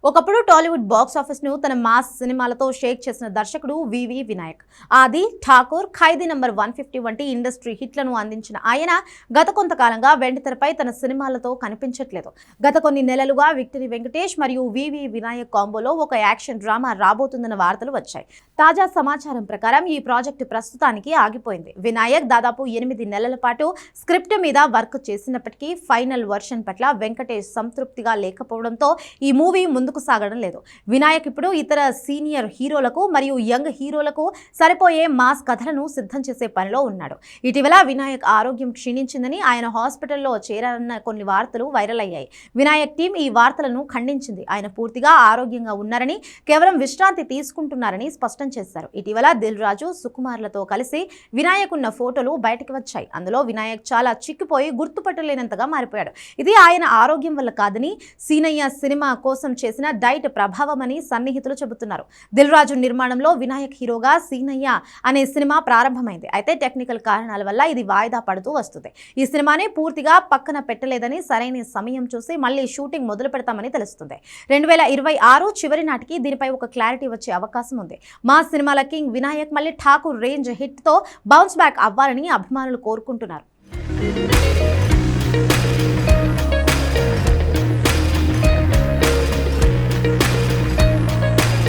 ఒకప్పుడు Tollywood box office ను తన మాస్ సినిమాలతో షేక్ చేసిన దర్శకుడు వివి వినాయక్. ఆది, ఠాకూర్, ఖైదీ నంబర్ 150 వంటి ఇండస్ట్రీ హిట్లను అందించిన ఆయన గత కొంతకాలంగా వెండితెరపై తన సినిమాలతో కనిపించట్లేదు. గత కొన్ని నెలలుగా విక్టరీ వెంకటేష్ మరియు వివి వినాయక్ కాంబోలో ఒక యాక్షన్ డ్రామా రాబోతుందన్న వార్తలు వచ్చాయి. తాజా సమాచారం ప్రకారం ఈ ప్రాజెక్టు ప్రస్తుతానికి ఆగిపోయింది. వినాయక్ దాదాపు 8 నెలల పాటు స్క్రిప్ట్ మీద వర్క్ చేసినప్పటికీ ఫైనల్ వర్షన్ పట్ల వెంకటేష్ సంతృప్తిగా లేకపోవడంతో ఈ మూవీ ముందుకు సాగడం లేదు. వినాయక్ ఇప్పుడు ఇతర సీనియర్ హీరోలకు మరియు యంగ్ హీరోలకు సరిపోయే మాస్ కథలను సిద్ధం చేసే పనిలో ఉన్నాడు. ఇటీవల వినాయక్ ఆరోగ్యం క్షీణించిందని, ఆయన హాస్పిటల్లో చేరారన్న కొన్ని వార్తలు వైరల్ అయ్యాయి. వినాయక్ టీం ఈ వార్తలను ఖండించింది. ఆయన పూర్తిగా ఆరోగ్యంగా ఉన్నారని, కేవలం విశ్రాంతి తీసుకుంటున్నారని స్పష్టం చేశారు. ఇటీవల దిల్ రాజు, సుకుమార్లతో కలిసి వినాయక్ ఉన్న ఫోటోలు బయటకు వచ్చాయి. అందులో వినాయక్ చాలా చిక్కిపోయి గుర్తుపట్టలేనంతగా మారిపోయాడు. ఇది ఆయన ఆరోగ్యం వల్ల కాదని, సీనయ్య సినిమా కోసం చేసిన డైట్ ప్రభావమని సన్నిహితులు చెబుతున్నారు. దిల్ రాజు నిర్మాణంలో వినాయక్ హీరోగా సీనయ్య అనే సినిమా ప్రారంభమైంది. అయితే టెక్నికల్ కారణాల వల్ల ఇది వాయిదా పడుతూ వస్తుంది. ఈ సినిమాని పూర్తిగా పక్కన పెట్టలేదని, సరైన సమయం చూసి మళ్ళీ షూటింగ్ మొదలు పెడతామని తెలుస్తుంది. 2026 చివరి నాటికి దీనిపై ఒక క్లారిటీ వచ్చే అవకాశం ఉంది. మా సినిమాల కింగ్ వినాయక్ మళ్ళీ ఠాకూర్ రేంజ్ హిట్ తో బౌన్స్ బ్యాక్ అవ్వాలని అభిమానులు కోరుకుంటున్నారు.